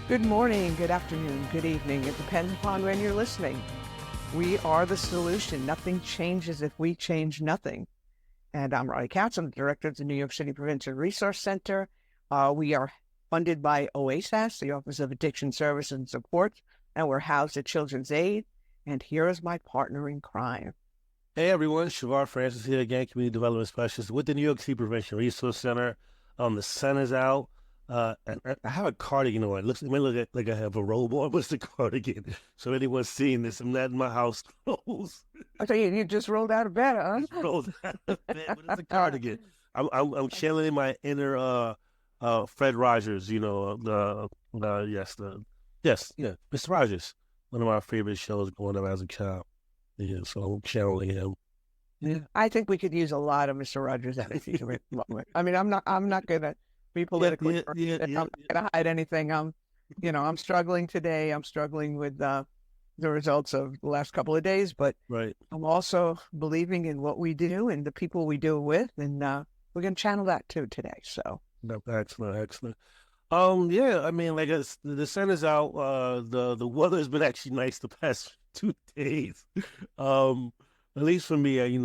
Good morning, good afternoon, good evening. It depends upon when you're listening. We are the solution. Nothing changes if we change nothing. And I'm RKatz. I'm the director of the New York City Prevention Resource Center. We are funded by OASAS, the Office of Addiction Services and Support, and we're housed at Children's Aid. And here is my partner in crime. Hey everyone, ChevarF here again, Community Development Specialist with the New York City Prevention Resource Center. The sun is out. And I have a cardigan on. It may look like I have a robe on, but it's a cardigan. So anyone's seeing this, I'm not in my house clothes. I tell you just rolled out of bed, huh? Just rolled out of bed, but it's a cardigan. I'm channeling my inner Fred Rogers. You know, Mr. Rogers. One of my favorite shows growing up as a child. Yeah, so I'm channeling him. Yeah, I think we could use a lot of Mr. Rogers energy. I mean, I'm not gonna be politically correct. I'm not gonna hide anything. I'm struggling today. I'm struggling with the results of the last couple of days, but right. I'm also believing in what we do and the people we do it with, and we're gonna channel that too today. So excellent. Yeah, I mean, like the sun is out. The weather has been actually nice the past 2 days. At least for me, I'm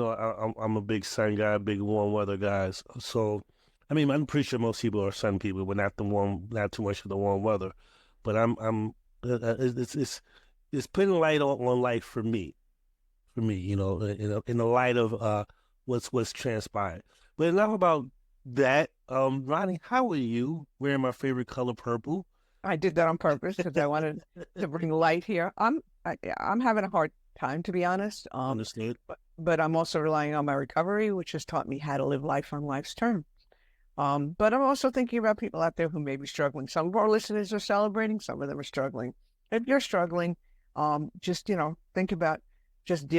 a big sun guy, big warm weather guys. So, I mean, I'm pretty sure most people are sun people, but not too much of the warm weather. But it's putting light on life for me. In the light of what's transpired. But enough about that. Ronnie, how are you? Wearing my favorite color, purple. I did that on purpose because I wanted to bring light here. I'm having a hard time, to be honest. Understood. But I'm also relying on my recovery, which has taught me how to live life on life's terms. But I'm also thinking about people out there who may be struggling. Some of our listeners are celebrating. Some of them are struggling. If you're struggling, just think about just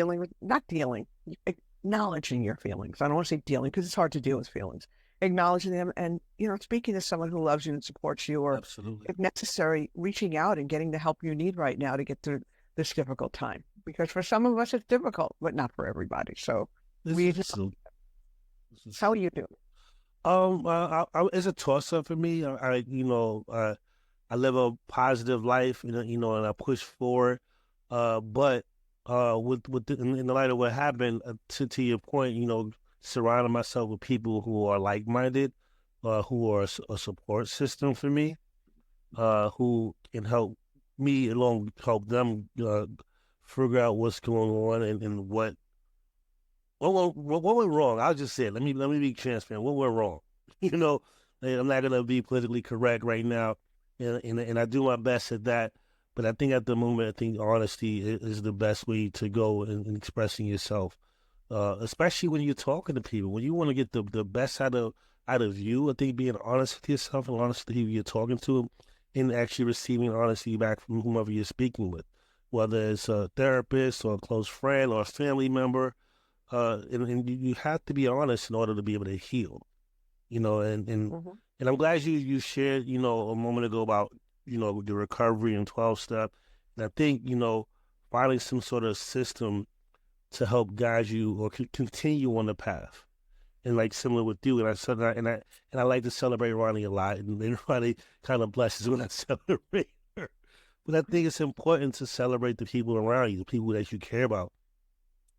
acknowledging your feelings. I don't want to say dealing because it's hard to deal with feelings. Acknowledging them and, speaking to someone who loves you and supports you, or absolutely, if necessary, reaching out and getting the help you need right now to get through this difficult time. Because for some of us, it's difficult, but not for everybody. So how are you doing? It's a toss-up for me. I live a positive life, and I push forward. But in the light of what happened, to your point, surrounding myself with people who are like-minded, who are a support system for me, who can help me help them figure out what's going on and what went wrong. I'll just say it. Let me be transparent. What went wrong? I'm not gonna be politically correct right now, and I do my best at that. But I think at the moment, honesty is the best way to go in expressing yourself, especially when you're talking to people. When you want to get the best out of you, I think being honest with yourself and honest with who you're talking to, and actually receiving honesty back from whomever you're speaking with, whether it's a therapist or a close friend or a family member, and you have to be honest in order to be able to heal, Mm-hmm. And I'm glad you shared, a moment ago about, the recovery and 12-step. And I think, finding some sort of system to help guide you or continue on the path. And like similar with you, and I like to celebrate Ronnie a lot, and Ronnie kind of blesses when I celebrate her. But I think it's important to celebrate the people around you, the people that you care about.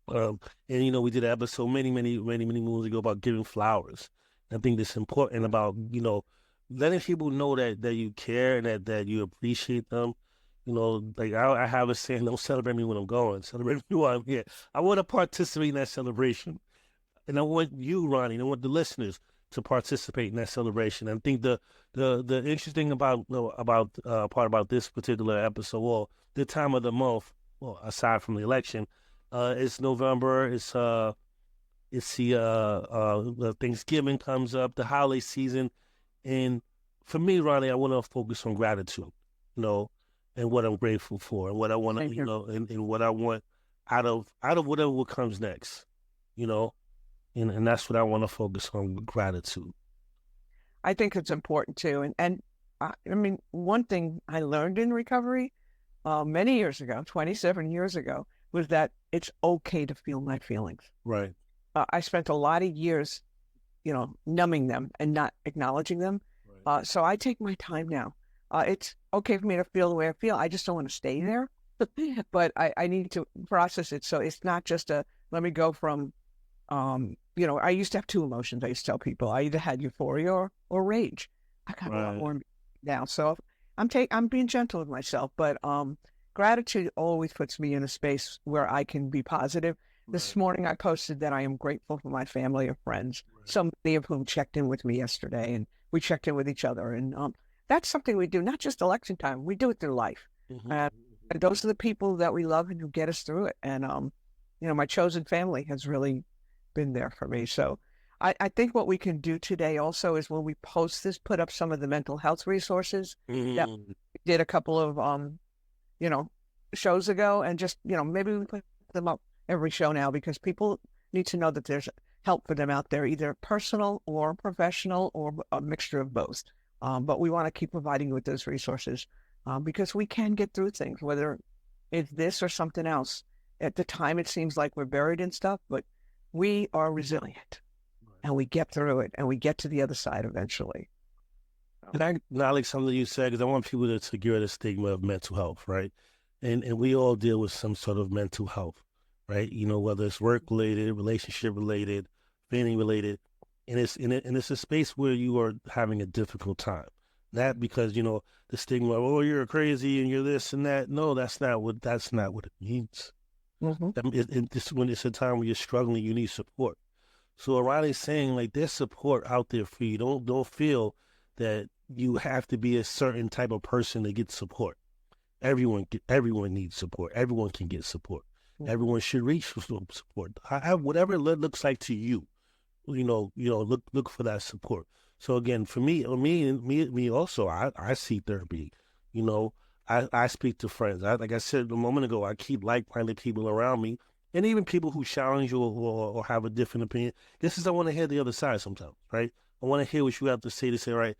And we did an episode many moons ago about giving flowers. I think it's important about letting people know that you care and that you appreciate them. Like I have a saying: don't celebrate me when I'm going, celebrate me while I'm here. I want to participate in that celebration. And I want you, Ronnie, and I want the listeners to participate in that celebration. And I think the interesting part about this particular episode, well, the time of the month, well, aside from the election, it's November. It's the Thanksgiving comes up, the holiday season, and for me, Ronnie, I want to focus on gratitude, and what I'm grateful for, and what I want to, and what I want out of whatever comes next, And that's what I want to focus on, gratitude. I think it's important too. And I mean, one thing I learned in recovery many years ago, 27 years ago, was that it's okay to feel my feelings. Right. I spent a lot of years, numbing them and not acknowledging them. Right. So I take my time now. It's okay for me to feel the way I feel. I just don't want to stay there, but I need to process it. So it's not just let me go from, I used to have two emotions. I used to tell people I either had euphoria or rage. I got a lot more now. So I'm being gentle with myself, but gratitude always puts me in a space where I can be positive. This morning I posted that I am grateful for my family and friends, so many of whom checked in with me yesterday, and we checked in with each other. And that's something we do, not just election time. We do it through life. And those are the people that we love and who get us through it. And, my chosen family has really been there for me. So I think what we can do today also is when we post this, put up some of the mental health resources that we did a couple of, shows ago, and just, maybe we put them up every show now, because people need to know that there's help for them out there, either personal or professional or a mixture of both. But we want to keep providing you with those resources because we can get through things, whether it's this or something else. At the time, it seems like we're buried in stuff, but we are resilient and we get through it and we get to the other side eventually. And I acknowledge something you said, because I want people to get rid of the stigma of mental health, right? And we all deal with some sort of mental health, right? Whether it's work-related, relationship-related, family-related, and it's a space where you are having a difficult time. Not because, the stigma, oh, you're crazy and you're this and that. No, that's not what it means. When it's a time where you're struggling, you need support. So Riley's saying, like, there's support out there for you. Don't feel that you have to be a certain type of person to get support. Everyone needs support. Everyone can get support. Everyone should reach for support. Whatever it looks like to you, look for that support. So again, for me also, I see therapy. I speak to friends. Like I said a moment ago, I keep like-minded people around me, and even people who challenge you or have a different opinion. I want to hear the other side sometimes, right? I want to hear what you have to say, right,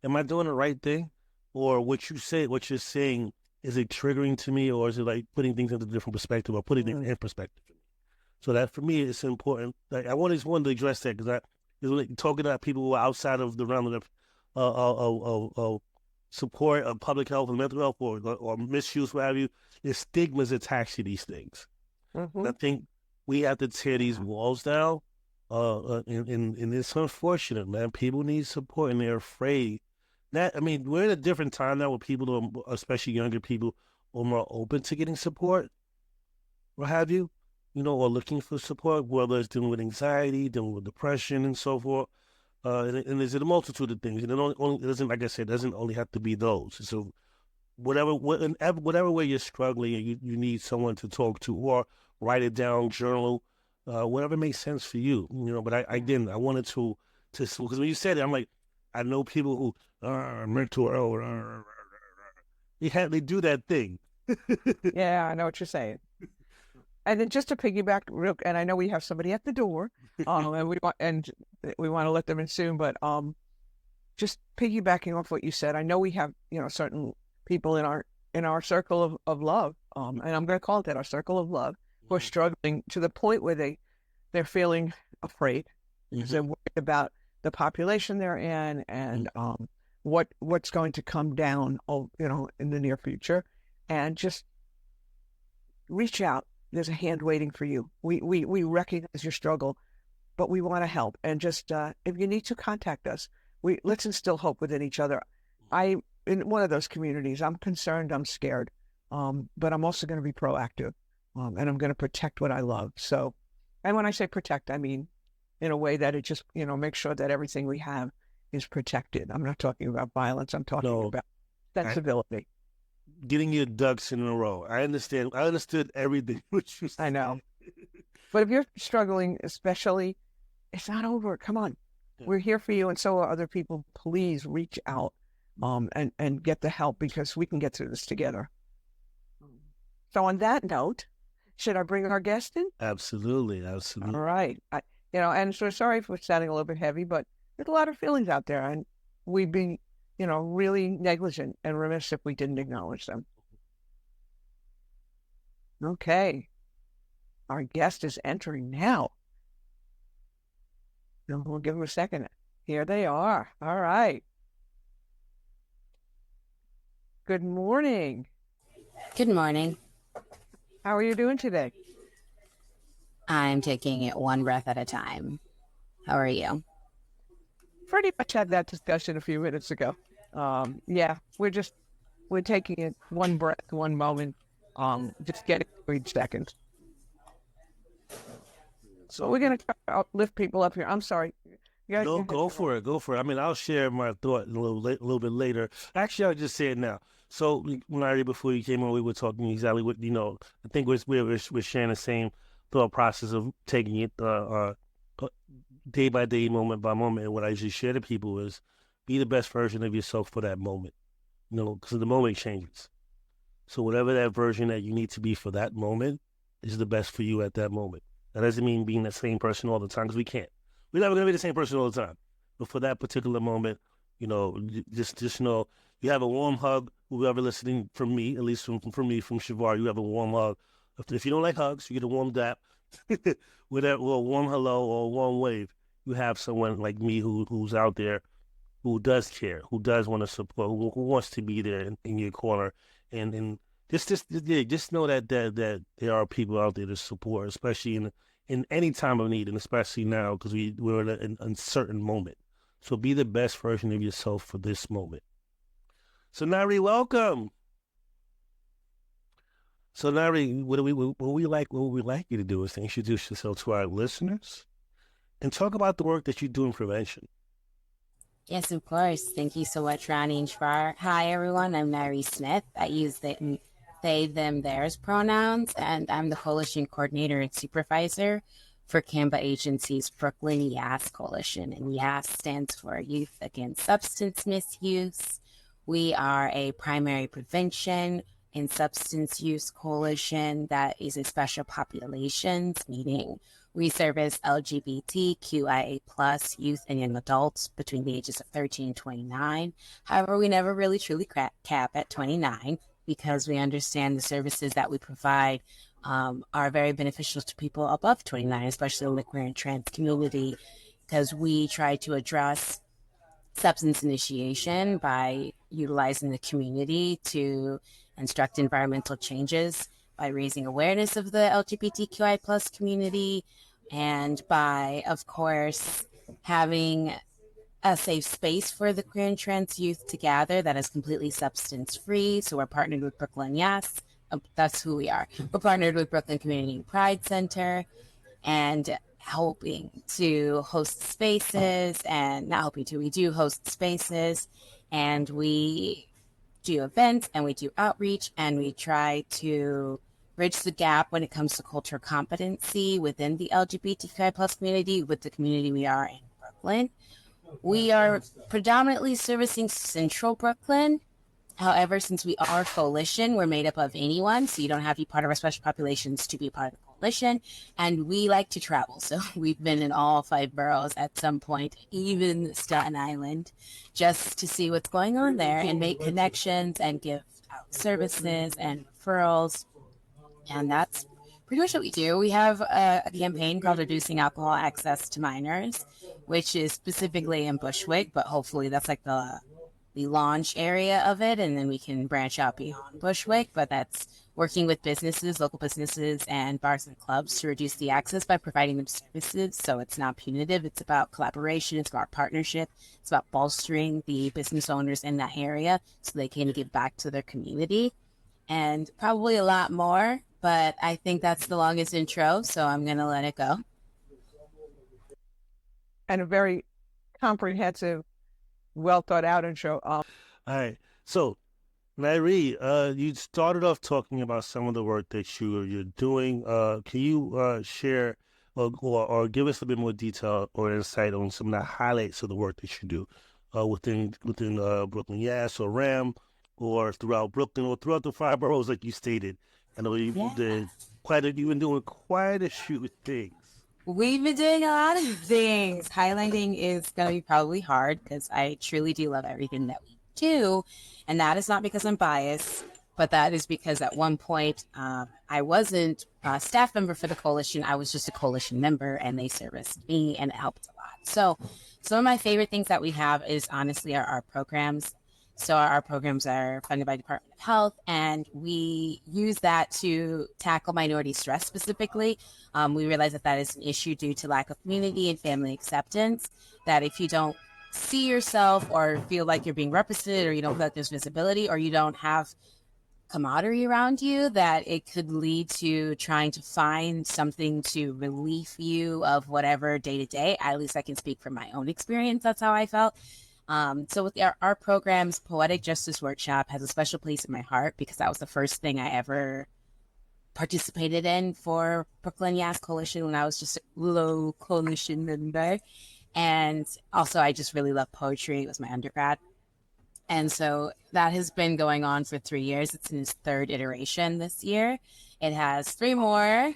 am I doing the right thing? Or what you're saying, is it triggering to me, or is it like putting things into a different perspective or putting things in perspective? So that for me, it's important. Like, I wanted to address that, because talking about people who are outside of the realm of support of public health and mental health or misuse, what have you, there's stigmas attached to these things. And I think we have to tear these walls down. And it's unfortunate, man. People need support and they're afraid. We're in a different time now where people, especially younger people, are more open to getting support, what have you, or looking for support, whether it's dealing with anxiety, dealing with depression, and so forth. And there's a multitude of things. And it doesn't, like I said, doesn't only have to be those. So whatever way you're struggling and you need someone to talk to, or write it down, journal, whatever makes sense for you, But I wanted to, because when you said it, I'm like, I know people who are mental health. They do that thing. Yeah, I know what you're saying. And then just to piggyback and I know we have somebody at the door, and we want to let them in soon, but just piggybacking off what you said, I know we have, certain people in our circle of love, and I'm going to call it that, our circle of love, who are struggling to the point where they're feeling afraid because they're worried about the population they're in and what's going to come down, in the near future, and just reach out. There's a hand waiting for you. We recognize your struggle, but we want to help. And just if you need to, contact us. Let's instill hope within each other. In one of those communities, I'm concerned, I'm scared, but I'm also going to be proactive, and I'm going to protect what I love. So, and when I say protect, I mean in a way that it just, make sure that everything we have is protected. I'm not talking about violence. I'm talking about sensibility. Getting your ducks in a row. I understand. I understood everything. I know. But if you're struggling, especially, it's not over. Come on. Yeah. We're here for you, and so are other people. Please reach out and get the help, because we can get through this together. So on that note, should I bring our guest in? Absolutely. All right. And so sorry for sounding a little bit heavy, but there's a lot of feelings out there, and we'd be really negligent and remiss if we didn't acknowledge them. Okay. Our guest is entering now. We'll give them a second. Here they are. All right. Good morning. Good morning. How are you doing today? I'm taking it one breath at a time. How are you? Pretty much had that discussion a few minutes ago. Yeah, we're taking it one breath, one moment, just getting through each second. So we're gonna try to lift people up here. I'm sorry. Yeah, No, go for it. Go for it. I mean, I'll share my thought a little bit later. Actually, I'll just say it now. So, Nyrie, before you came on, we were talking exactly what, I think we're sharing the same thought process of taking it day by day, moment by moment. And what I usually share to people is be the best version of yourself for that moment, because the moment changes. So whatever that version that you need to be for that moment is the best for you at that moment. That doesn't mean being the same person all the time, because we can't. We're never going to be the same person all the time. But for that particular moment, just know you have a warm hug. Whoever listening from me, at least from me, from Chevar, you have a warm hug. If you don't like hugs, you get a warm dap, with a warm hello or a warm wave. You have someone like me who's out there, who does care, who does want to support, who wants to be there in your corner, and just know that there are people out there to support, especially in any time of need, and especially now because we're in an uncertain moment. So be the best version of yourself for this moment. So Nyrie, welcome. So Nyrie, what we like you to do is to introduce yourself to our listeners and talk about the work that you do in prevention. Yes, of course. Thank you so much, Ronni and Chevar. Hi, everyone. I'm Nyrie Smith. I use they, them, theirs pronouns, and I'm the Coalition Coordinator and Supervisor for CAMBA agency's Brooklyn YAS Coalition. And YAS stands for Youth Against Substance Misuse. We are a primary prevention and substance use coalition that is a special populations, meaning we service LGBTQIA plus youth and young adults between the ages of 13 and 29. However, we never really truly cap at 29 because we understand the services that we provide are very beneficial to people above 29, especially the queer and trans community, because we try to address substance initiation by utilizing the community to instruct environmental changes, by raising awareness of the LGBTQI plus community, and by, of course, having a safe space for the queer and trans youth to gather that is completely substance free. So we're partnered with Brooklyn YAS. That's who we are. We're partnered with Brooklyn Community Pride Center and hoping to host spaces, and not hoping to, we do host spaces, and we do events and we do outreach, and we try to bridge the gap when it comes to cultural competency within the LGBTQI plus community with the community we are in Brooklyn. We are predominantly servicing Central Brooklyn. However, since we are a coalition, we're made up of anyone, so you don't have to be part of our special populations to be a part of the coalition. And we like to travel, so we've been in all 5 boroughs at some point, even Staten Island, just to see what's going on there and make connections and give out services and referrals. And that's pretty much what we do. We have a campaign called Reducing Alcohol Access to Minors, which is specifically in Bushwick, but hopefully that's like the launch area of it, and then we can branch out beyond Bushwick. But that's working with businesses, local businesses, and bars and clubs to reduce the access by providing them services. So it's not punitive. It's about collaboration. It's about partnership. It's about bolstering the business owners in that area so they can give back to their community, and probably a lot more. But I think that's the longest intro, so I'm going to let it go. And a very comprehensive, well thought out intro. All right. So, Nyrie, you started off talking about some of the work that you're doing. Can you share or give us a bit more detail or insight on some of the highlights of the work that you do within Brooklyn YAS or RAAM, or throughout Brooklyn, or throughout the 5 boroughs, like you stated? I know you've been doing quite a few things. We've been doing a lot of things. Highlighting is going to be probably hard because I truly do love everything that we do. And that is not because I'm biased, but that is because at one point I wasn't a staff member for the coalition. I was just a coalition member, and they serviced me, and it helped a lot. So some of my favorite things that we have is honestly our programs. So our programs are funded by Department of Health, and we use that to tackle minority stress specifically. We realize that that is an issue due to lack of community and family acceptance, that if you don't see yourself or feel like you're being represented, or you don't feel like there's visibility, or you don't have camaraderie around you, that it could lead to trying to find something to relieve you of whatever day to day. At least I can speak from my own experience. That's how I felt. So with our programs, Poetic Justice Workshop has a special place in my heart because that was the first thing I ever participated in for Brooklyn YAS Coalition when I was just a little coalition member. And also, I just really love poetry. It was my undergrad. And so that has been going on for 3 years. It's in its third iteration this year. It has 3 more,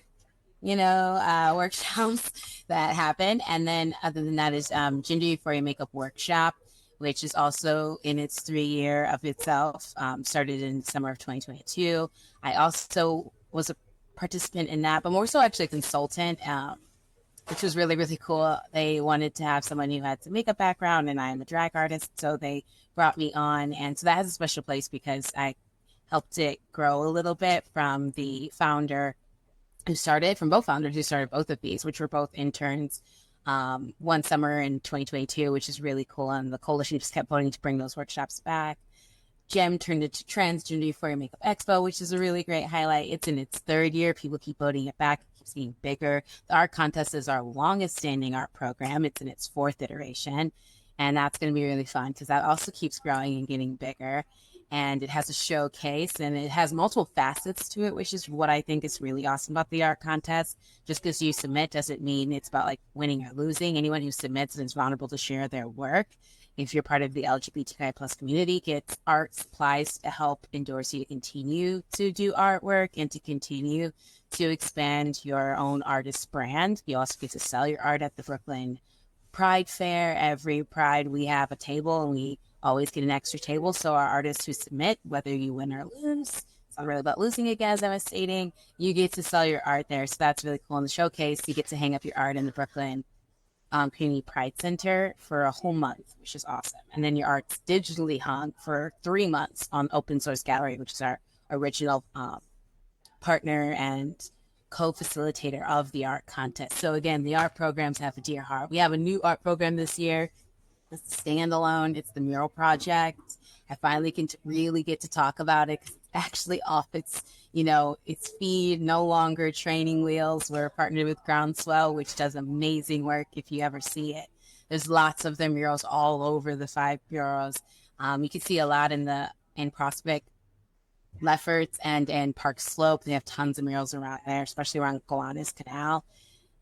workshops that happen. And then other than that is Gender Euphoria Makeup Workshop, which is also in its 3-year of itself, started in summer of 2022. I also was a participant in that, but more so actually a consultant, which was really, really cool. They wanted to have someone who had some makeup background, and I am a drag artist, so they brought me on. And so that has a special place because I helped it grow a little bit from both founders who started both of these, which were both interns one summer in 2022, which is really cool. And the coalition just kept voting to bring those workshops back. GEM turned into Transgender Euphoria Makeup Expo, which is a really great highlight. It's in its 3rd year. People keep voting it back. It keeps getting bigger. The art contest is our longest standing art program. It's in its 4th iteration. And that's going to be really fun because that also keeps growing and getting bigger. And it has a showcase, and it has multiple facets to it, which is what I think is really awesome about the art contest. Just because you submit doesn't mean it's about like winning or losing. Anyone who submits and is vulnerable to share their work, if you're part of the LGBTQIA plus community, gets art supplies to help endorse you to continue to do artwork and to continue to expand your own artist brand. You also get to sell your art at the Brooklyn Pride Fair. Every Pride we have a table, and we always get an extra table. So our artists who submit, whether you win or lose, it's not really about losing again, as I was stating, you get to sell your art there. So that's really cool. In the showcase, you get to hang up your art in the Brooklyn Community Pride Center for a whole month, which is awesome. And then your art's digitally hung for 3 months on Open Source Gallery, which is our original partner and co-facilitator of the art contest. So again, the art programs have a dear heart. We have a new art program this year. It's a standalone. It's the mural project. I finally can really get to talk about it. It's actually off its feed, no longer training wheels. We're partnered with Groundswell, which does amazing work if you ever see it. There's lots of their murals all over the 5 bureaus. You can see a lot in Prospect, Lefferts, and Park Slope. They have tons of murals around there, especially around Gowanus Canal.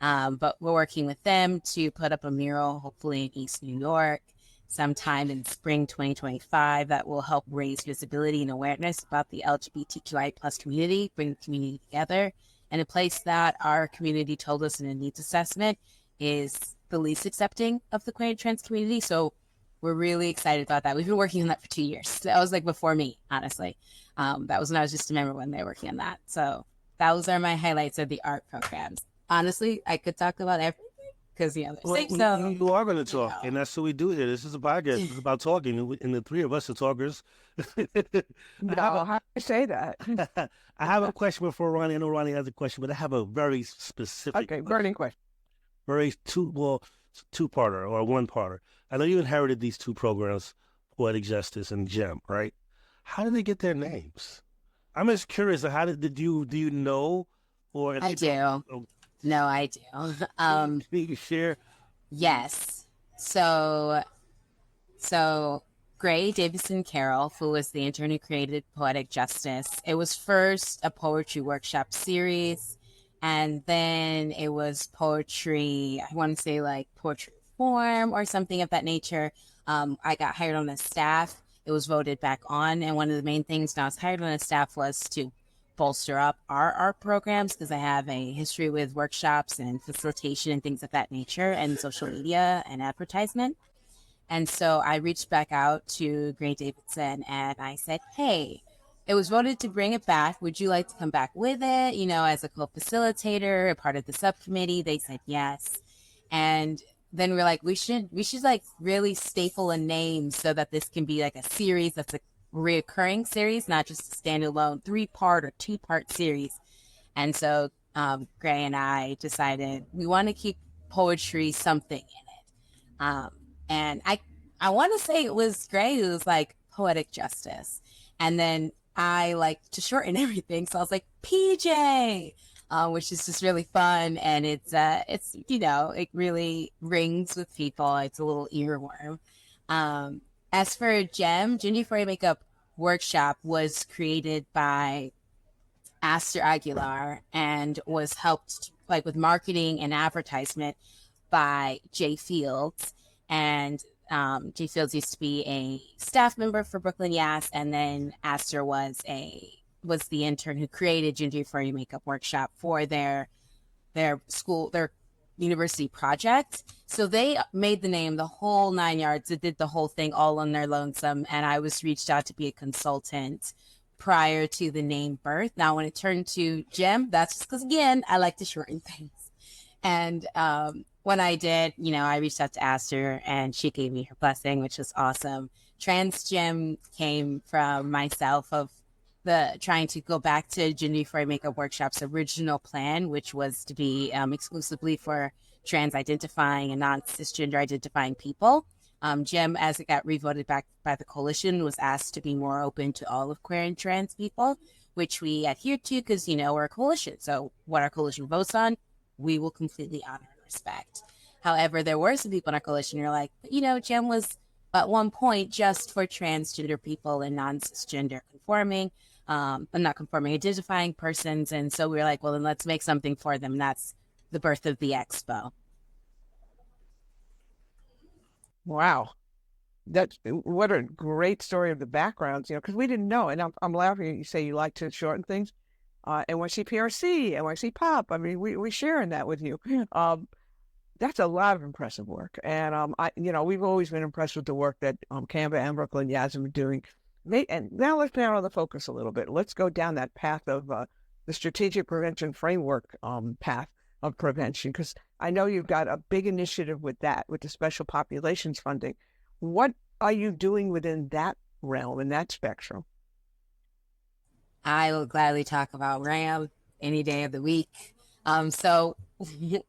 But we're working with them to put up a mural, hopefully in East New York, sometime in spring 2025, that will help raise visibility and awareness about the LGBTQI plus community, bring the community together, and a place that our community told us in a needs assessment is the least accepting of the queer and trans community. So we're really excited about that. We've been working on that for 2 years. That was like before me, honestly. That was when I was just a member when they were working on that. So those are my highlights of the art programs. Honestly, I could talk about everything because you are going to talk, and that's what we do here. This is a podcast. It's about talking, and the 3 of us are talkers. How do I say that? I have a question before Ronni. I know Ronni has a question, but I have a very specific burning question. Two-parter or one-parter. I know you inherited these 2 programs, Poetic Justice and GEM, right? How did they get their names? I'm just curious. How do you know? Or I do. No, I do. Can you share? Yes. So Gray Davidson Carroll, who was the intern who created Poetic Justice, it was first a poetry workshop series, and then it was poetry, I want to say like poetry form or something of that nature. I got hired on the staff. It was voted back on, and one of the main things when I was hired on the staff was to bolster up our art programs because I have a history with workshops and facilitation and things of that nature and social media and advertisement. And so I reached back out to Gray Davidson and I said, hey, it was voted to bring it back. Would you like to come back with it, as a co-facilitator, a part of the subcommittee? They said yes. And then we're like, we should like really staple a name so that this can be like a series that's a reoccurring series, not just a standalone 3-part or 2-part series. And so Gray and I decided we want to keep poetry something in it. And I want to say it was Gray who was like poetic justice. And then I like to shorten everything. So I was like, PJ, which is just really fun. And it's, it really rings with people. It's a little earworm. As for Ginger for Your Makeup Workshop was created by Aster Aguilar and was helped like with marketing and advertisement by Jay Fields. And Jay Fields used to be a staff member for Brooklyn YAS, and then Aster was the intern who created Ginger for Your Makeup Workshop for their university project. So they made the name the whole 9 yards. It did the whole thing all on their lonesome, and I was reached out to be a consultant prior to the name birth. Now, when it turned to Gem, that's just because, again, I like to shorten things. And when I did, I reached out to Aster and she gave me her blessing, which was awesome. Trans Gem came from myself of the trying to go back to Ginger for Your Makeup Workshop's original plan, which was to be exclusively for trans identifying and non-cisgender identifying people. Gem, as it got revoted back by the coalition, was asked to be more open to all of queer and trans people, which we adhere to because, we're a coalition. So what our coalition votes on, we will completely honor and respect. However, there were some people in our coalition who are like, Gem was at one point just for transgender people and non-cisgender conforming, not conforming, identifying persons. And so we were like, well, then let's make something for them. That's the birth of the expo. Wow. What a great story of the backgrounds, because we didn't know. And I'm laughing. You say you like to shorten things. NYC PRC, NYC Pop. I mean, we sharing that with you. That's a lot of impressive work. And, we've always been impressed with the work that CAMBA and Brooklyn YAS have been doing. And now let's narrow the focus a little bit. Let's go down that path of the strategic prevention framework path of prevention, because I know you've got a big initiative with that, with the special populations funding. What are you doing within that realm, in that spectrum? I will gladly talk about RAAM any day of the week. So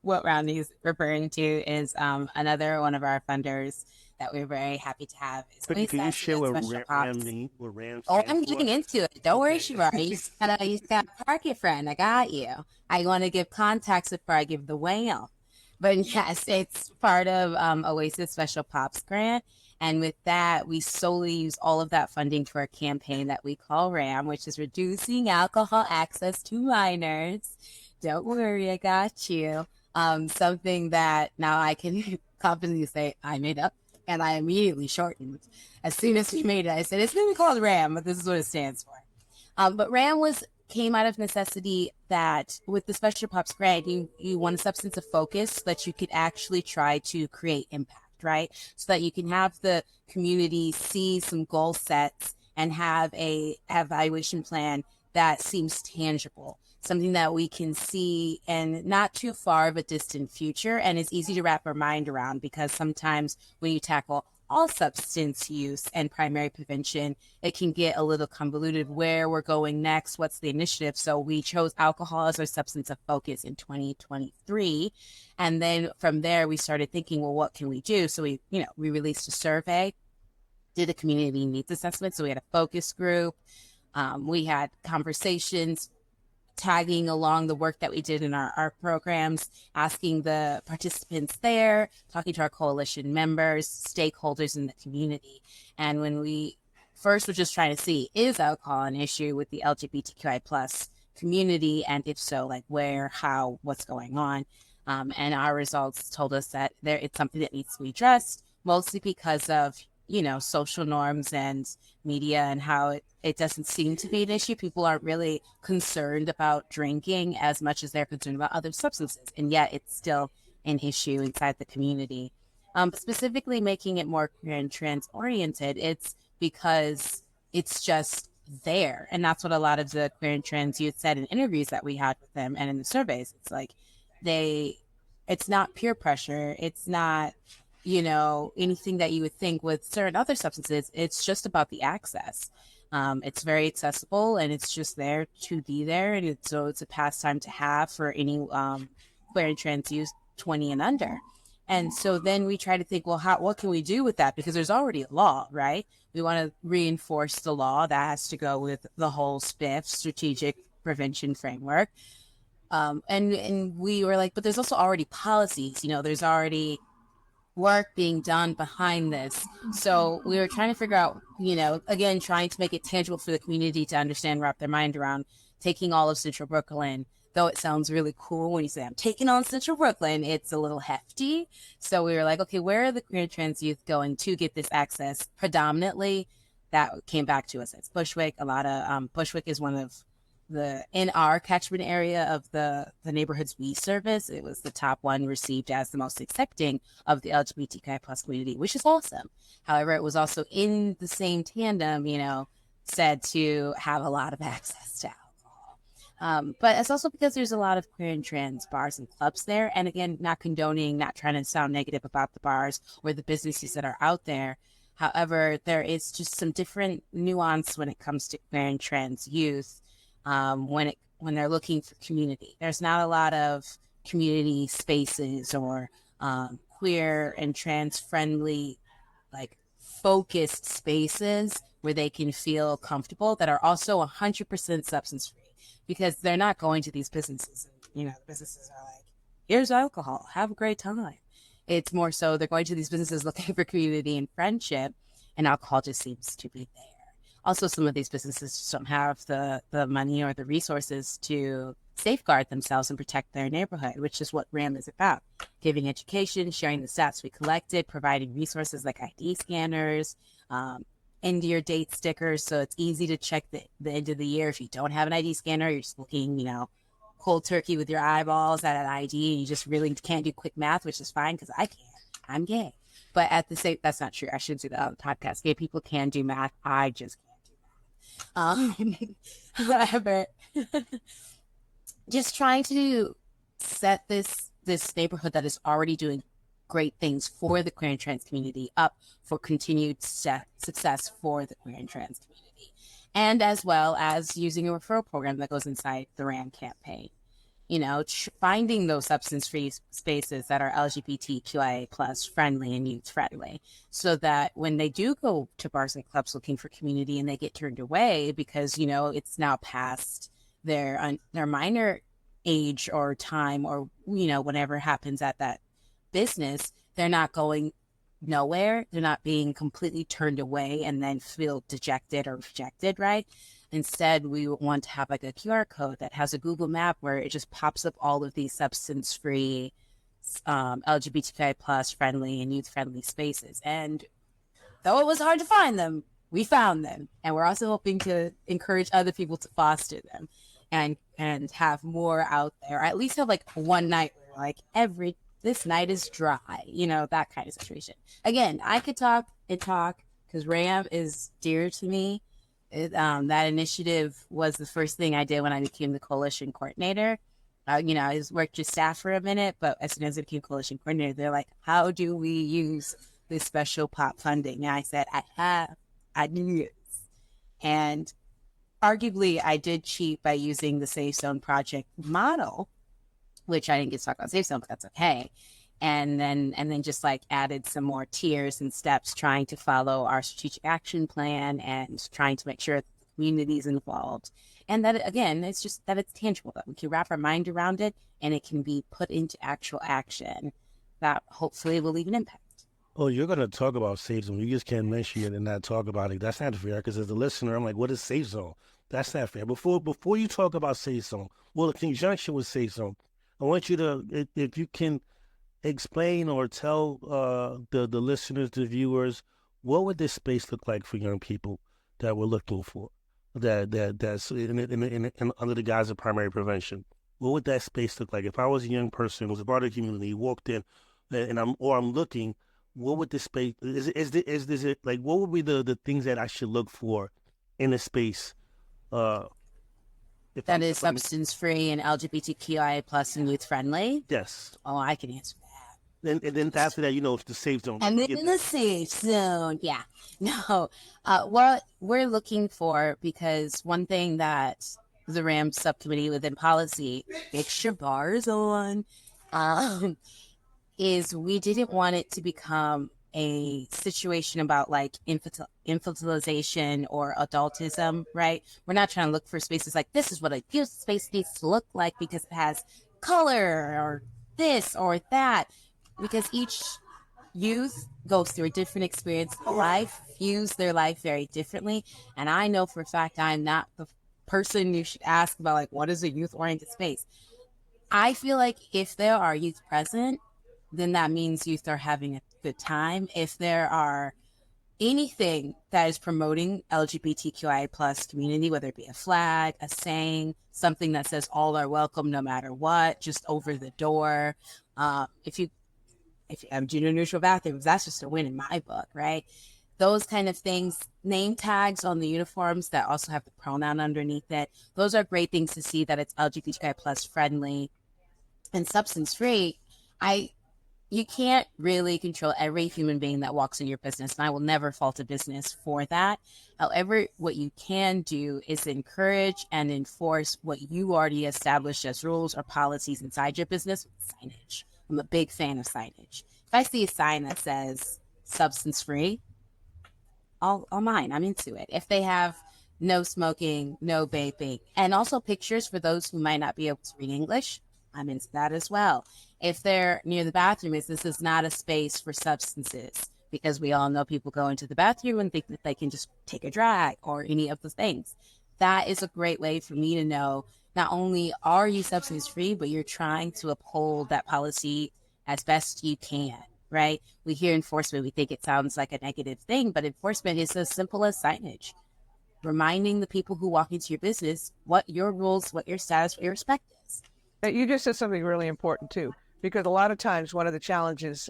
what Ronnie is referring to is another one of our funders that we're very happy to have. Can you share what RAAM Oh, I'm getting into it. Don't worry, Chevar. You got to park it, friend. I got you. I want to give context before I give the whale. But yes, it's part of Oasis Special Pops Grant. And with that, we solely use all of that funding for a campaign that we call RAAM, which is Reducing Alcohol Access to Minors. Don't worry, I got you. Something that now I can confidently say I made up, and I immediately shortened. As soon as we made it, I said, it's going to be called RAAM, but this is what it stands for. But RAAM came out of necessity that with the Special Pops Grant, you want a substance of focus so that you could actually try to create impact. Right? So that you can have the community see some goal sets and have a evaluation plan that seems tangible, something that we can see and not too far of a distant future and is easy to wrap our mind around, because sometimes when you tackle all substance use and primary prevention, it can get a little convoluted where we're going next, what's the initiative. So we chose alcohol as our substance of focus in 2023. And then from there, we started thinking, well, what can we do? So we released a survey, did a community needs assessment. So we had a focus group. We had conversations, tagging along the work that we did in our programs, asking the participants there, talking to our coalition members, stakeholders in the community. And when we first were just trying to see, is alcohol an issue with the LGBTQI plus community? And if so, like where, how, what's going on? And our results told us that it's something that needs to be addressed, mostly because of social norms and media and how it doesn't seem to be an issue. People aren't really concerned about drinking as much as they're concerned about other substances. And yet it's still an issue inside the community. Specifically making it more queer and trans oriented, it's because it's just there. And that's what a lot of the queer and trans youth said in interviews that we had with them and in the surveys. It's like they it's not peer pressure. It's not, anything that you would think with certain other substances. It's just about the access. It's very accessible, and it's just there to be there. And so it's a pastime to have for any queer and trans youth 20 and under. And so then we try to think, well, what can we do with that? Because there's already a law, right? We want to reinforce the law that has to go with the whole SPIF, Strategic Prevention Framework. And we were like, but there's also already policies, there's already work being done behind this. So we were trying to figure out, again, trying to make it tangible for the community to understand, wrap their mind around taking all of Central Brooklyn. Though it sounds really cool when you say I'm taking on Central Brooklyn, it's a little hefty. So we were like, okay, where are the queer and trans youth going to get this access? Predominantly, that came back to us. It's Bushwick. A lot of Bushwick is one of in our catchment area of the neighborhoods we service. It was the top one received as the most accepting of the LGBTQIA plus community, which is awesome. However, it was also in the same tandem, said to have a lot of access to alcohol. But it's also because there's a lot of queer and trans bars and clubs there. And again, not condoning, not trying to sound negative about the bars or the businesses that are out there. However, there is just some different nuance when it comes to queer and trans youth. When they're looking for community, there's not a lot of community spaces or queer and trans friendly, like focused spaces where they can feel comfortable that are also 100% substance free, because they're not going to these businesses. The businesses are like, here's alcohol, have a great time. It's more so they're going to these businesses looking for community and friendship, and alcohol just seems to be there. Also, some of these businesses just don't have the money or the resources to safeguard themselves and protect their neighborhood, which is what RAAM is about. Giving education, sharing the stats we collected, providing resources like ID scanners, end of your date stickers, so it's easy to check the end of the year. If you don't have an ID scanner, you're just looking, cold turkey with your eyeballs at an ID, and you just really can't do quick math, which is fine because I can't. I'm gay. But at the same, that's not true. I shouldn't do that on the podcast. Gay people can do math. I just whatever. Just trying to set this neighborhood that is already doing great things for the queer and trans community up for continued success for the queer and trans community, and as well as using a referral program that goes inside the RAAM campaign. Finding those substance-free spaces that are LGBTQIA plus friendly and youth friendly, so that when they do go to bars and clubs looking for community and they get turned away because, it's now past their minor age or time or, whatever happens at that business, they're not going nowhere. They're not being completely turned away and then feel dejected or rejected, right? Instead, we want to have like a QR code that has a Google map where it just pops up all of these substance-free, LGBTQI plus friendly and youth-friendly spaces. And though it was hard to find them, we found them. And we're also hoping to encourage other people to foster them and have more out there. Or at least have like one night where like this night is dry, that kind of situation. Again, I could talk because RAAM is dear to me. That initiative was the first thing I did when I became the Coalition Coordinator. I worked with staff for a minute, but as soon as I became Coalition Coordinator, they're like, how do we use this special POP funding? And I said, I have ideas. And arguably, I did cheat by using the Safe Zone Project model, which I didn't get to talk about Safe Zone, but that's okay. And then just like added some more tiers and steps, trying to follow our strategic action plan and trying to make sure that the community is involved. And that, again, it's just that it's tangible, that we can wrap our mind around it and it can be put into actual action that hopefully will leave an impact. Oh, you're going to talk about Safe Zone. You just can't mention it and not talk about it. That's not fair, because as a listener, I'm like, what is Safe Zone? That's not fair. Before you talk about Safe Zone, well, in conjunction with Safe Zone, I want you to, if you can, explain or tell the listeners, the viewers, what would this space look like for young people that we're looking for, that's in under the guise of primary prevention? What would that space look like? If I was a young person, was a part of the community, walked in, and I'm looking, what would this space is it like? What would be the things that I should look for in a space? That is substance free and LGBTQIA plus and youth friendly. Yes. Oh, I can answer that. And then after that, it's the safe zone. And then in the safe zone, yeah. No, what we're looking for, because one thing that the RAAM subcommittee within policy, make sure bars on, is we didn't want it to become a situation about like infantilization or adultism, right? We're not trying to look for spaces like this is what a youth space needs to look like because it has color or this or that, because each youth goes through a different experience of life, views their life very differently. And I know for a fact I'm not the person you should ask about like what is a youth-oriented space. I feel like if there are youth present, then that means youth are having a good time. If there are anything that is promoting LGBTQIA plus community, whether it be a flag, a saying, something that says all are welcome no matter what, just over the door. If you have gender neutral bathrooms, that's just a win in my book, right? Those kind of things, name tags on the uniforms that also have the pronoun underneath it. Those are great things to see that it's LGBTQIA plus friendly and substance free. You can't really control every human being that walks in your business, and I will never fault a business for that. However, what you can do is encourage and enforce what you already established as rules or policies inside your business with signage. I'm a big fan of signage. If I see a sign that says substance free, I'll mind. I'm into it. If they have no smoking, no vaping, and also pictures for those who might not be able to read English, I'm into that as well. If they're near the bathroom, this is not a space for substances, because we all know people go into the bathroom and think that they can just take a drag or any of the things. That is a great way for me to know not only are you substance free, but you're trying to uphold that policy as best you can, right? We hear enforcement, we think it sounds like a negative thing, but enforcement is as simple as signage, reminding the people who walk into your business what your rules, what your status, what your respect is. You just said something really important too, because a lot of times some of the challenges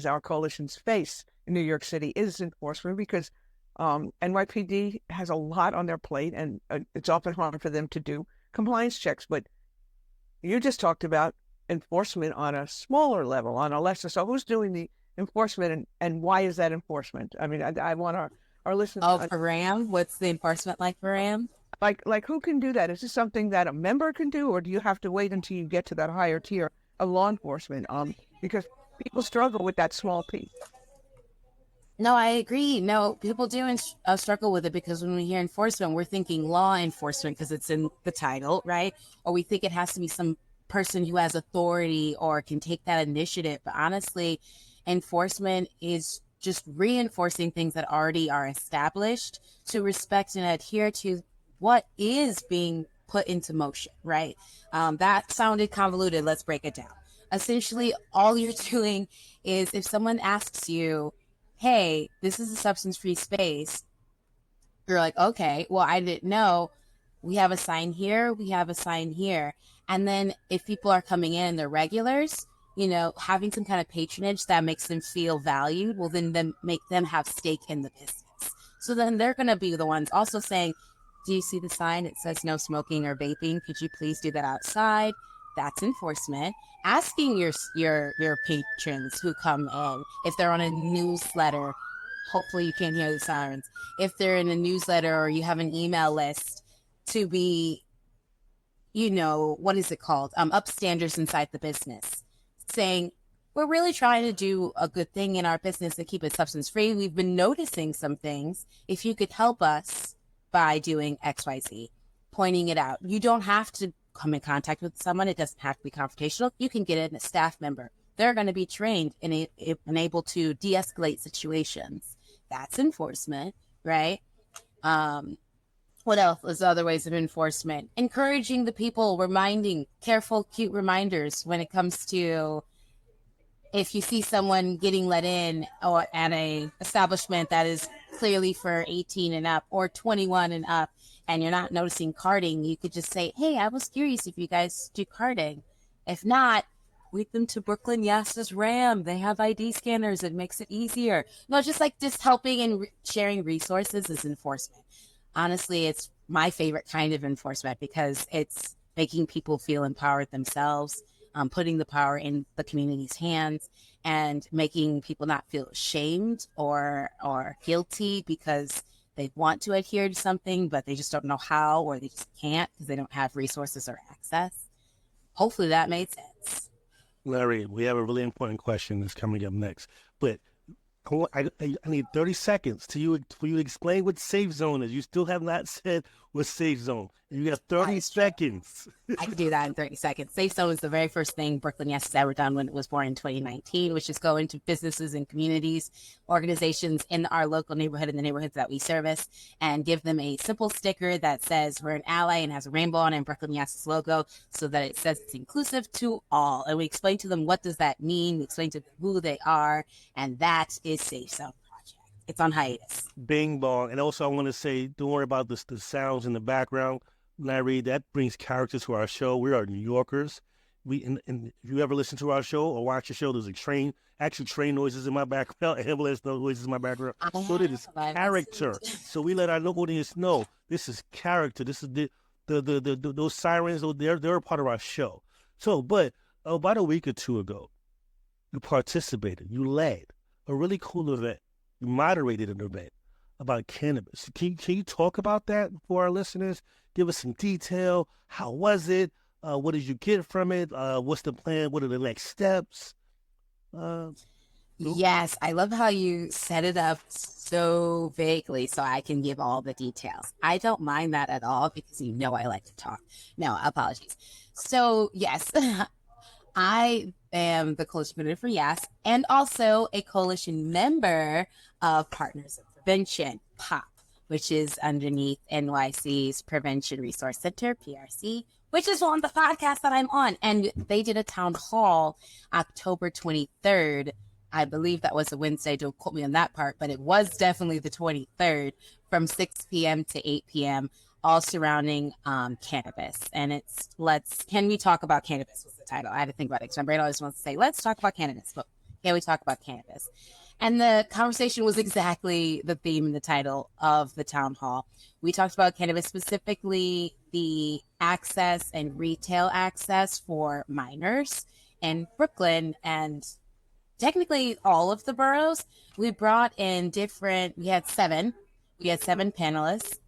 our coalitions face in New York City is enforcement, because NYPD has a lot on their plate, and it's often hard for them to do compliance checks. But you just talked about enforcement on a smaller level, on a lesser. So who's doing the enforcement, and why is that enforcement? I mean, I want our listeners. Oh, for RAAM? What's the enforcement like for RAAM? Like who can do that? Is this something that a member can do, or do you have to wait until you get to that higher tier of law enforcement? Because people struggle with that small piece. No, I agree. No, people do struggle with it, because when we hear enforcement, we're thinking law enforcement because it's in the title, right? Or we think it has to be some person who has authority or can take that initiative. But honestly, enforcement is just reinforcing things that already are established to respect and adhere to what is being put into motion, right? That sounded convoluted. Let's break it down. Essentially, all you're doing is if someone asks you, hey, this is a substance-free space, you're like, okay, well, I didn't know. We have a sign here. We have a sign here. And then if people are coming in, they're regulars, having some kind of patronage that makes them feel valued, will then make them have stake in the business. So then they're going to be the ones also saying, do you see the sign? It says no smoking or vaping. Could you please do that outside? That's enforcement. Asking your patrons who come in, if they're on a newsletter, hopefully you can't hear the sirens. If they're in a newsletter or you have an email list, to be, what is it called? Upstanders inside the business, saying, we're really trying to do a good thing in our business and keep it substance free. We've been noticing some things. If you could help us by doing XYZ, pointing it out. You don't have to come in contact with someone. It doesn't have to be confrontational. You can get in a staff member. They're going to be trained and able to de-escalate situations. That's enforcement, right? What else is other ways of enforcement? Encouraging the people, reminding, careful, cute reminders when it comes to if you see someone getting let in or at a establishment that is clearly for 18 and up or 21 and up, and you're not noticing carding, you could just say, hey, I was curious if you guys do carding. If not, lead them to Brooklyn YAS's RAAM. They have ID scanners. It makes it easier. No, just helping and sharing resources is enforcement. Honestly, it's my favorite kind of enforcement because it's making people feel empowered themselves, putting the power in the community's hands, and making people not feel ashamed or guilty because they want to adhere to something, but they just don't know how, or they just can't because they don't have resources or access. Hopefully that made sense. Larry, we have a really important question that's coming up next, but I need 30 seconds for you to explain what safe zone is. You still have not said what safe zone. You got 30 seconds. I could do that in 30 seconds. Safe Zone is the very first thing Brooklyn YAS has ever done when it was born in 2019, which is go into businesses and communities, organizations in our local neighborhood and the neighborhoods that we service, and give them a simple sticker that says we're an ally and has a rainbow on it and Brooklyn YAS's logo so that it says it's inclusive to all. And we explain to them what does that mean. We explain to them who they are, and that is Safe Zone. It's on hiatus. Bing bong. And also I want to say, don't worry about the sounds in the background. Larry, that brings character to our show. We are New Yorkers. And if you ever listen to our show or watch the show, there's train noises in my background, ambulance noises in my background. So it is character. So we let our audience know this is character. This is those sirens, they're a part of our show. So, but about a week or two ago, you participated, you led a really cool event. You moderated an event about cannabis. Can you talk about that for our listeners? Give us some detail. How was it? What did you get from it? What's the plan? What are the next steps? Yes, I love how you set it up so vaguely so I can give all the details. I don't mind that at all because you know I like to talk. No, apologies. So, yes, I am the Coalition Coordinator for YAS and also a coalition member of Partners of Prevention, POP, which is underneath NYC's Prevention Resource Center, PRC, which is on the podcast that I'm on. And they did a town hall October 23rd. I believe that was a Wednesday. Don't quote me on that part, but it was definitely the 23rd from 6 p.m. to 8 p.m., all surrounding cannabis. And it's can we talk about cannabis was the title. I had to think about it because my brain always wants to say, let's talk about cannabis, but can we talk about cannabis? And the conversation was exactly the theme and the title of the town hall. We talked about cannabis, specifically the access and retail access for minors in Brooklyn and technically all of the boroughs. We brought in we had seven panelists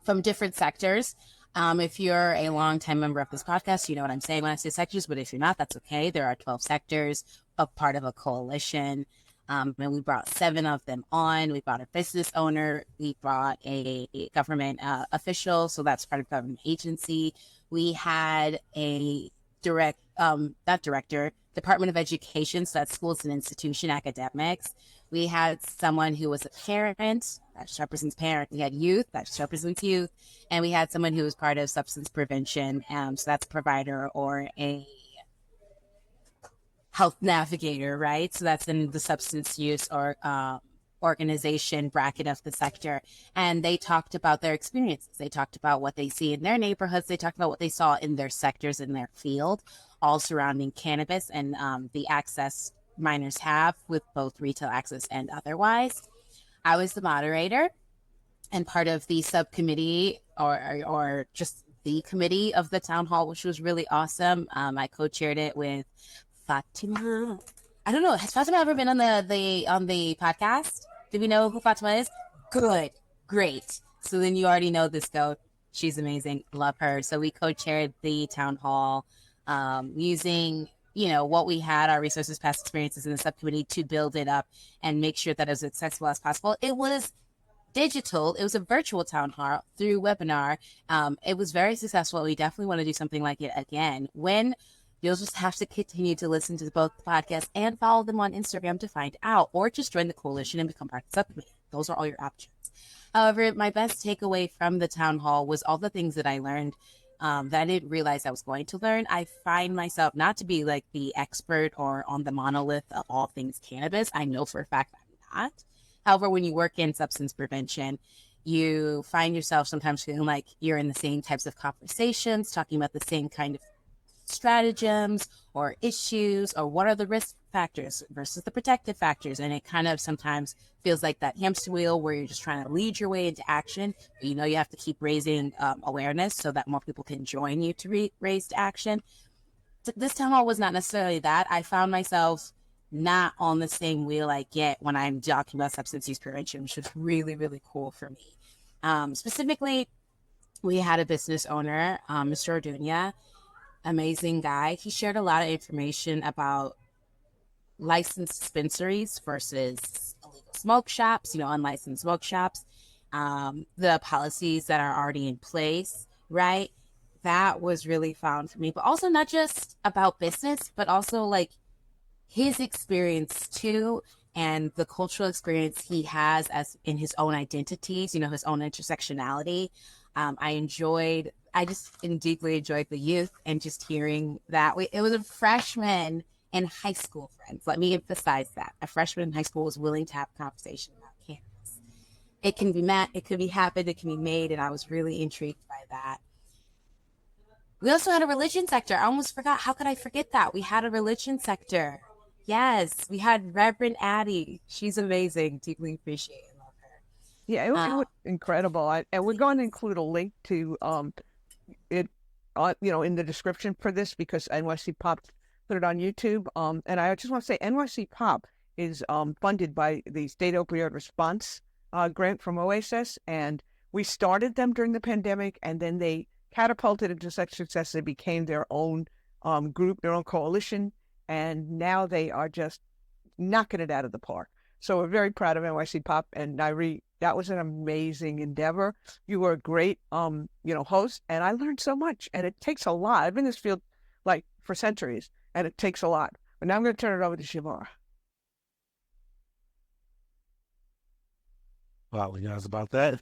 from different sectors. If you're a longtime member of this podcast, you know what I'm saying when I say sectors, but if you're not, that's okay. There are 12 sectors, a part of a coalition. And we brought 7 of them on. We brought a business owner. We brought a government official. So that's part of government agency. We had a Department of Education. So that's schools and institution academics. We had someone who was a parent. That just represents parent. We had youth. That just represents youth. And we had someone who was part of substance prevention. So that's a provider or a health navigator, right? So that's in the substance use or organization bracket of the sector. And they talked about their experiences. They talked about what they see in their neighborhoods. They talked about what they saw in their sectors, in their field, all surrounding cannabis and the access minors have with both retail access and otherwise. I was the moderator and part of the subcommittee or just the committee of the town hall, which was really awesome. I co-chaired it with Fatima. I don't know. Has Fatima ever been on the podcast? Do we know who Fatima is? Good. Great. So then you already know this goat. She's amazing. Love her. So we co-chaired the town hall using, what we had, our resources, past experiences in the subcommittee to build it up and make sure that it was accessible as possible. It was digital. It was a virtual town hall through webinar. It was very successful. We definitely want to do something like it again. You'll just have to continue to listen to both podcasts and follow them on Instagram to find out, or just join the coalition and become part of the subcommittee. Those are all your options. However, my best takeaway from the town hall was all the things that I learned that I didn't realize I was going to learn. I find myself not to be like the expert or on the monolith of all things cannabis. I know for a fact I'm not. However, when you work in substance prevention, you find yourself sometimes feeling like you're in the same types of conversations, talking about the same kind of stratagems or issues, or what are the risk factors versus the protective factors. And it kind of sometimes feels like that hamster wheel where you're just trying to lead your way into action. But you have to keep raising awareness so that more people can join you to raise to action. This town hall was not necessarily that. I found myself not on the same wheel I get when I'm talking about substance use prevention, which was really, really cool for me. Specifically, we had a business owner, Mr. Ordunia, amazing guy. He shared a lot of information about licensed dispensaries versus illegal smoke shops, unlicensed smoke shops, the policies that are already in place, right? That was really fun for me, but also not just about business, but also like his experience too, and the cultural experience he has as in his own identities, his own intersectionality. I just deeply enjoyed the youth and just hearing that. It was a freshman and high school friends. Let me emphasize that. A freshman in high school was willing to have a conversation about cannabis. It can be met, it could be happened, it can be made, and I was really intrigued by that. We also had a religion sector. I almost forgot. How could I forget that? We had a religion sector. Yes, we had Reverend Addie. She's amazing. Deeply appreciate and love her. Yeah, it was incredible. And we're going to include a link to it, in the description for this, because NYC Pop put it on YouTube. And I just want to say NYC Pop is funded by the State Opioid Response grant from OSS, and we started them during the pandemic, and then they catapulted into such success they became their own group, their own coalition, and now they are just knocking it out of the park. So we're very proud of NYC Pop. And Nyrie, that was an amazing endeavor. You were a great host, and I learned so much. And it takes a lot. I've been in this field like for centuries, and it takes a lot. But now I'm going to turn it over to Chevar. Wow, you guys about that?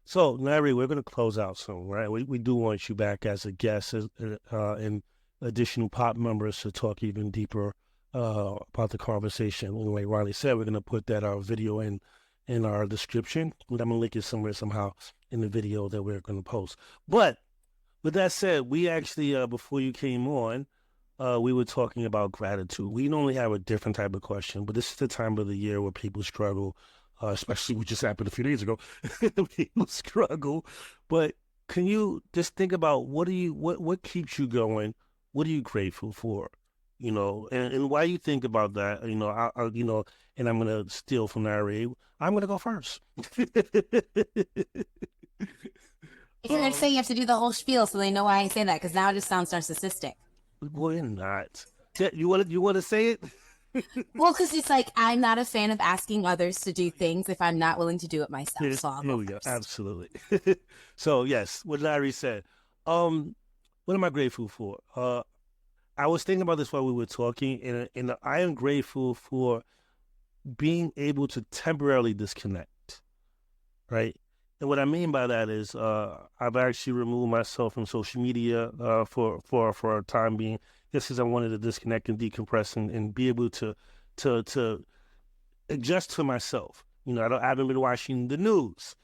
So, Nyrie, we're going to close out soon, right? We do want you back as a guest and additional Pop members to talk even deeper about the conversation. Like Riley said, we're going to put that video in our description. I'm going to link it somewhere somehow in the video that we're going to post. But with that said, we actually, before you came on, we were talking about gratitude. We normally have a different type of question, but this is the time of the year where people struggle, especially what just happened a few days ago. People struggle. But can you just think about what keeps you going? What are you grateful for? And while you think about that, and I'm going to steal from Nyrie, I'm going to go first. You're going to say you have to do the whole spiel so they know why I say that, because now it just sounds narcissistic. We're not. You want to say it? Well, because it's like I'm not a fan of asking others to do things if I'm not willing to do it myself. So I'll go first. Absolutely. So yes, what Nyrie said. What am I grateful for? I was thinking about this while we were talking, and I am grateful for being able to temporarily disconnect, right? And what I mean by that is I've actually removed myself from social media for a time being, just because I wanted to disconnect and decompress and be able to adjust to myself. I haven't been watching the news,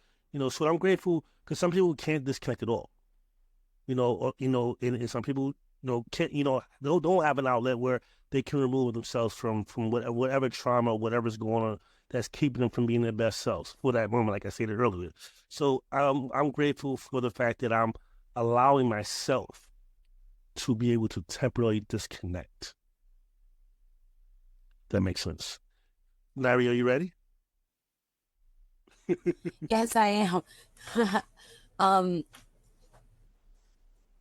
so I'm grateful because some people can't disconnect at all, and some people can't, don't have an outlet where they can remove themselves from whatever trauma, whatever's going on that's keeping them from being their best selves for that moment, like I said earlier. So I'm grateful for the fact that I'm allowing myself to be able to temporarily disconnect. That makes sense. Nyrie, are you ready? Yes, I am.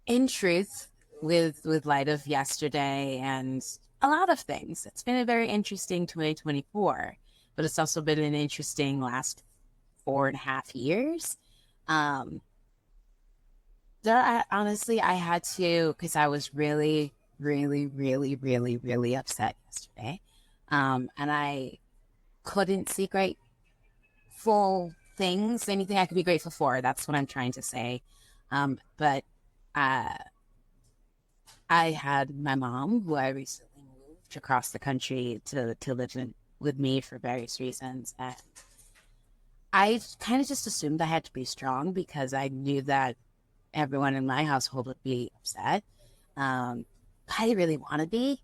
In truth, with light of yesterday and a lot of things, it's been a very interesting 2024, but it's also been an interesting last 4.5 years. Honestly, I had to, because I was really, really, really, really, really upset yesterday. And I couldn't see grateful things, anything I could be grateful for. That's what I'm trying to say. But I had my mom, who I recently moved across the country to live with me for various reasons. And I kind of just assumed I had to be strong because I knew that everyone in my household would be upset. I really want to be.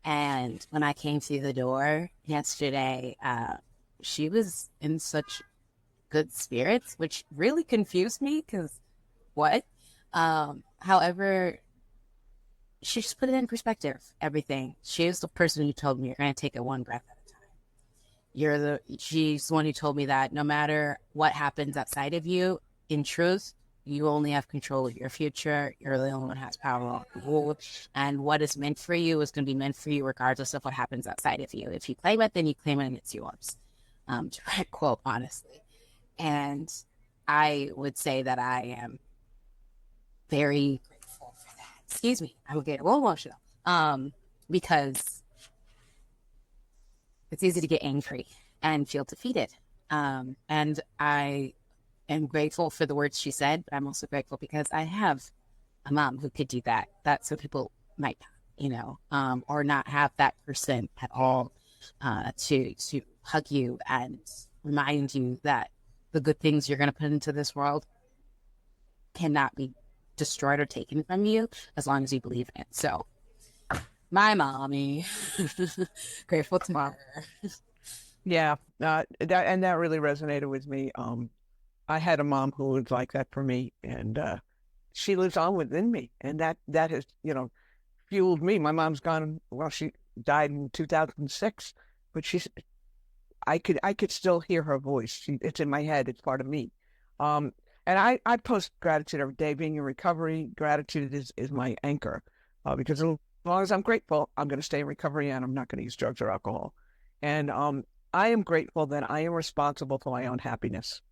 And when I came through the door yesterday, she was in such good spirits, which really confused me because what? However, she just put it in perspective, everything. She was the person who told me you're going to take it one breath at a time. She's the one who told me that no matter what happens outside of you, in truth, you only have control of your future. You're the only one who has power over you. And what is meant for you is going to be meant for you regardless of what happens outside of you. If you claim it, then you claim it and it's yours. Direct quote, honestly. And I would say that I am very grateful for that. Excuse me, I'm getting a little emotional. Because it's easy to get angry and feel defeated. And I am grateful for the words she said, but I'm also grateful because I have a mom who could do that. That's what people might not, or not have that person at all to hug you and remind you that the good things you're going to put into this world cannot be destroyed or taken from you as long as you believe in it. So, my mommy, grateful to her. Yeah, that really resonated with me. I had a mom who was like that for me, and she lives on within me, and that has fueled me. My mom's gone. Well, she died in 2006, but I could still hear her voice. It's in my head. It's part of me. And I post gratitude every day. Being in recovery, gratitude is my anchor, because as long as I'm grateful, I'm going to stay in recovery, and I'm not going to use drugs or alcohol. And I am grateful that I am responsible for my own happiness.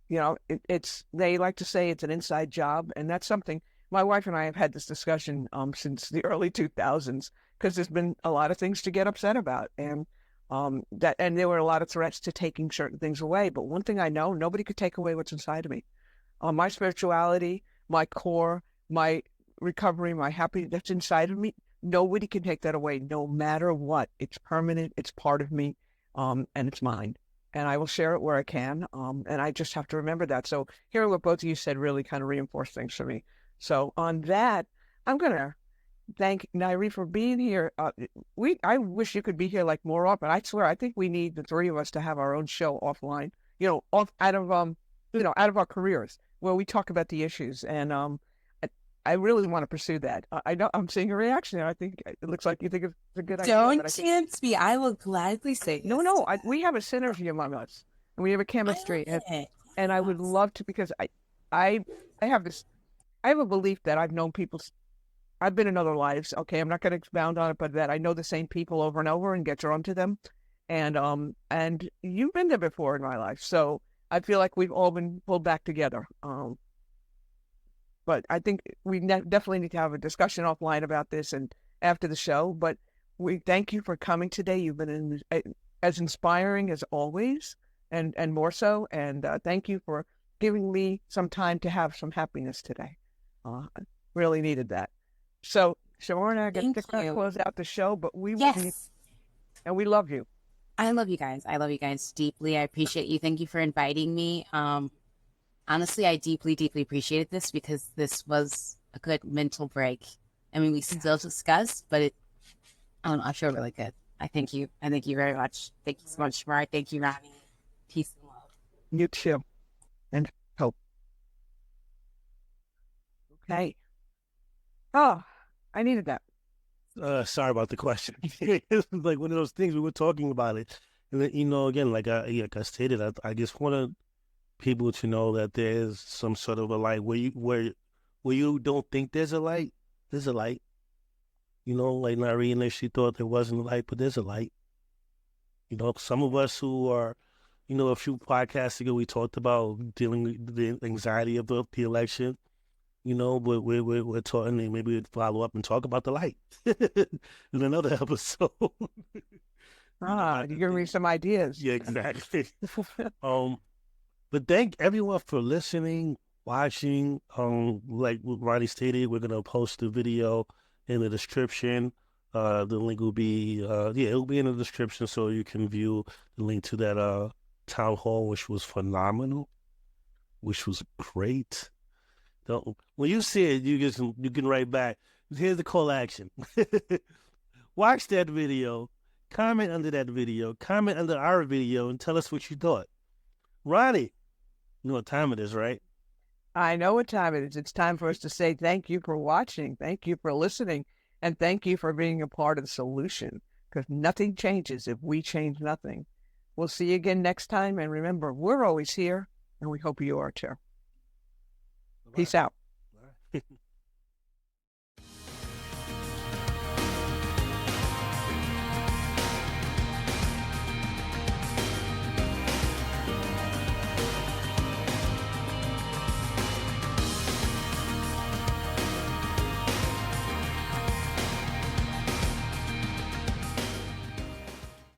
They like to say it's an inside job, and that's something my wife and I have had this discussion since the early 2000s, because there's been a lot of things to get upset about, and there were a lot of threats to taking certain things away. But one thing I know, nobody could take away what's inside of me. My spirituality, my core, my recovery, my happiness that's inside of me, nobody can take that away, no matter what. It's permanent, it's part of me, and it's mine. And I will share it where I can, and I just have to remember that. So hearing what both of you said really kind of reinforced things for me. So on that, I'm going to thank Nyrie for being here. I wish you could be here like more often. I swear, I think we need the three of us to have our own show offline, out of our careers, where we talk about the issues. And I really want to pursue that. I know I'm seeing a reaction there. I think it looks like you think it's a good idea. Don't chance me. I will gladly say yes. No. We have a synergy among us, and we have a chemistry, and I would love to, because I have this. I have a belief that I've known people. I've been in other lives. Okay, I'm not going to expound on it, but that I know the same people over and over and get drawn to them, and you've been there before in my life, so I feel like we've all been pulled back together. But I think we definitely need to have a discussion offline about this and after the show. But we thank you for coming today. You've been as inspiring as always, and more so. And thank you for giving me some time to have some happiness today. I really needed that. So, Chevar and I got to close out the show, but and we love you. I love you guys. I love you guys deeply. I appreciate you. Thank you for inviting me. Honestly, I deeply, deeply appreciated this, because this was a good mental break. I mean, we still discussed, but I don't know, I feel really good. I thank you. I thank you very much. Thank you so much, Chevar. Thank you, Ronnie. Peace and love. You too. And hope. Okay. Oh, I needed that. Sorry about the question. It's like one of those things, we were talking about it. And then, again, like I stated, I just want people to know that there's some sort of a light where you don't think there's a light. There's a light. Like Nyrie initially thought there wasn't a light, but there's a light. Some of us who are, a few podcasts ago, we talked about dealing with the anxiety of the election. But we're talking, and maybe we'd follow up and talk about the light in another episode. You're giving me some ideas. Yeah, exactly. But thank everyone for listening, watching. Like Ronnie stated, we're gonna post the video in the description. The link will be it'll be in the description, so you can view the link to that town hall, which was phenomenal, which was great. Don't, when you see it, you can write back. Here's the call to action. Watch that video, comment under that video, comment under our video, and tell us what you thought. Ronnie, you know what time it is, right? I know what time it is. It's time for us to say thank you for watching, thank you for listening, and thank you for being a part of the solution, because nothing changes if we change nothing. We'll see you again next time, and remember, we're always here, and we hope you are too. Peace out.